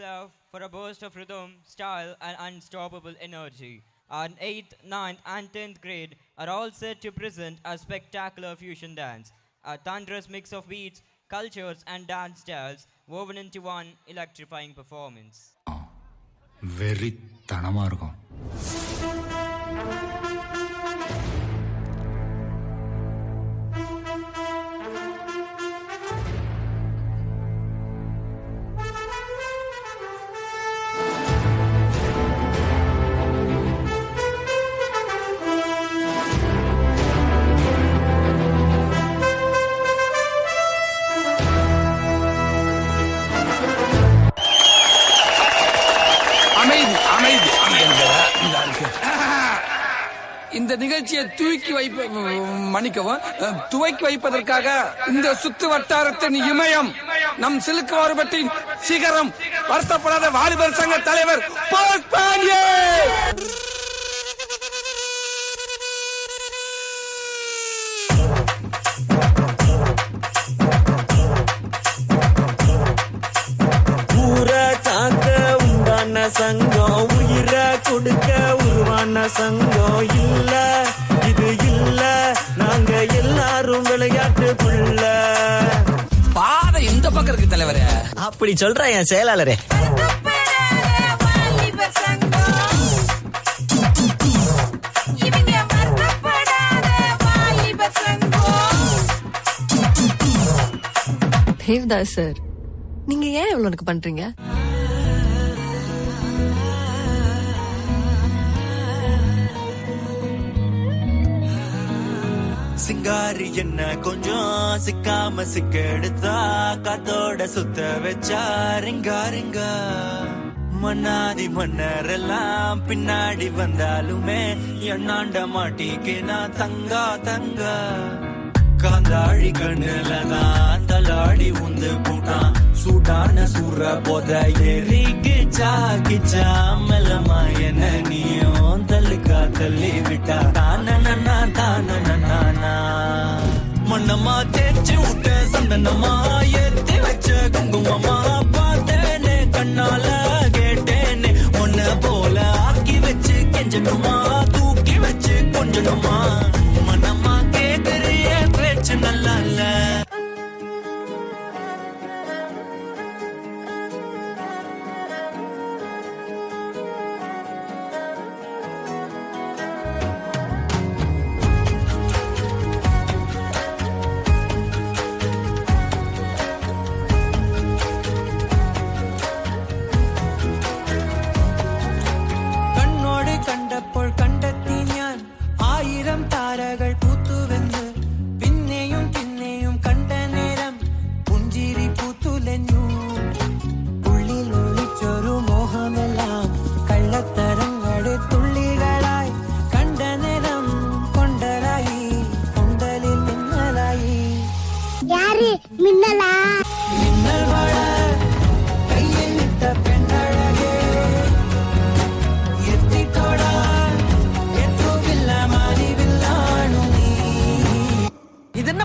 yourself for a burst of rhythm, style, and unstoppable energy. Our 8th, 9th, and 10th grade are all set to present a spectacular fusion dance, a thunderous mix of beats, cultures, and dance styles woven into one electrifying performance. வெரி தனமா இருக்கும். இந்த நிகழ்ச்சியை துவக்கி வைப்பதற்காக இந்த சுத்து வட்டாரத்தின் இமயம் நம் சிலுக்கு மாறுபட்டின் சிகரம் வருத்தப்படாத வாலிபர் சங்க தலைவர் சங்கம் உயிரை கொடுக்க உருவான சங்கம் இல்ல இது இல்ல நாங்க எல்லாரும் விளையாட்டுக்குள்ள பாதை இந்த பக்கம் இருக்கு தலைவரே. அப்படி சொல்ற என் செயலாளரே. தேவ்தாஸ் சார், நீங்க ஏன் இவ்வளவு எனக்கு பண்றீங்க? சிங்காரி என்ன கொஞ்சம் சிக்காம சிக்க எடுத்தா காத்தோட சுத்த வச்சா ரிங்கா ரிங்கா மன்னாதி மன்னர் எல்லாம் பின்னாடி வந்தாலுமே என்னாண்ட மாட்டிக்கு நான் தங்கா தங்கா காந்தாழி கண்ணுலதான் தலாடி உந்து போட்டான் சூடான சூற போத எரிக்கிச்சா கிச்சா மெல்லமா என்ன நீயும் தள்ளுக்கா தள்ளி விட்டா தானனா தானனா மண்ணம்மா தேய்ச்சி விட்ட சந்தனமா ஏத்தி வச்ச குங்குமமா பார்த்தேனே கண்ணால கேட்டேனே உன்ன போல ஆக்கி வச்சு கெஞ்சணுமா தூக்கி வச்சு கொஞ்சணுமா மனமா கேக்குறிய பேச்சு நல்லா இல்ல.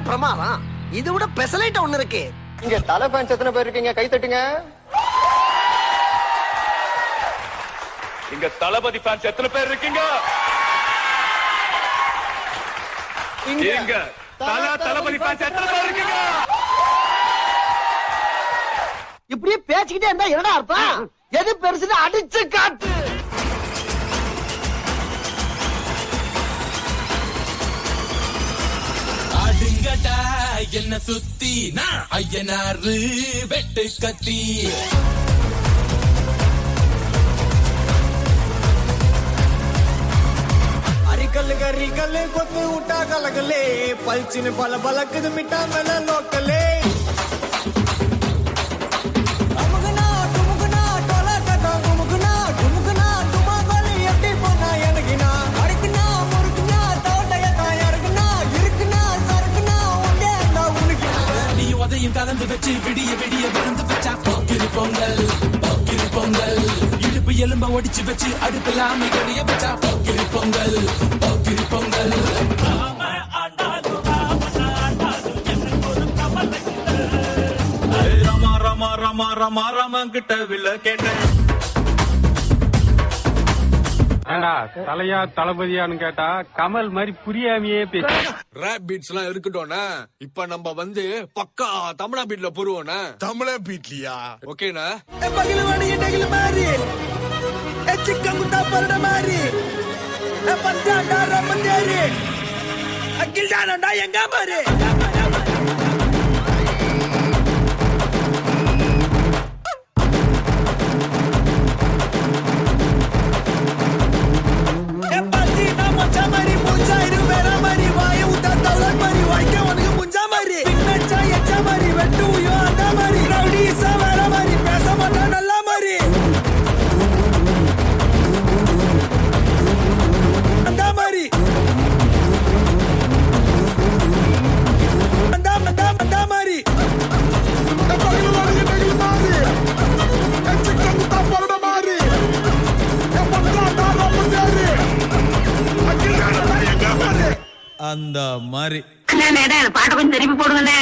பிரமாதம் இது விட பெசலைட் ஒண்ணு இருக்கு. இங்க தலை ஃபேன்ஸ் எத்தனை பேர் இருக்கீங்க? கை தட்டுங்க. இங்க தளபதி ஃபேன்ஸ் எத்தனை பேர் இருக்கீங்க? இங்க தளபதி ஃபேன்ஸ் எத்தனை பேர் இருக்கீங்க? இப்படியே பேசிக்கிட்டே இருந்தா என்னடா அர்த்தம்? எது பெருசுன்னு அடிச்சு காட்டு. அடுங்கடா என்ன சுத்தி நான் ஐயனாரு வெட்டு கத்தி அரிக்கல்லு கொத்து விட்டா கலகலே பல்ச்சின்னு பல பலக்குது மிட்டா மேல லோக்கலே கலந்து வச்சு விடிய விடிய விழுந்து வச்சா போக்கிரி பொங்கல் இடுப்பு எலும்ப ஒடிச்சு வச்சு அடுப்பில்லாம கடிய வச்சா போக்கிரி பொங்கல் ராமா ராமா ராமன் கிட்ட வில்ல கேட்டேன். ஏண்டா தலையா தளபதியான்னு கேட்டா கமல் மாதிரி புரியாமையே பேச. ரேப் பீட்ஸ் எல்லாம் இருக்கட்டும்னா இப்ப நம்ம வந்து பக்கா தமிழா பீட்ல போடுவோம்னா. தமிழா பீட்லியா? ஓகேண்ணா. பகிலவாடி டகில மாரி சிக்கன் குட்டா பரட மாரி பஞ்சாண்டா ரமந்தேரி அகில் தானடா எங்க பாரு. அந்த மாதிரி பாட்ட கொஞ்சம் திருப்பி போடுங்க.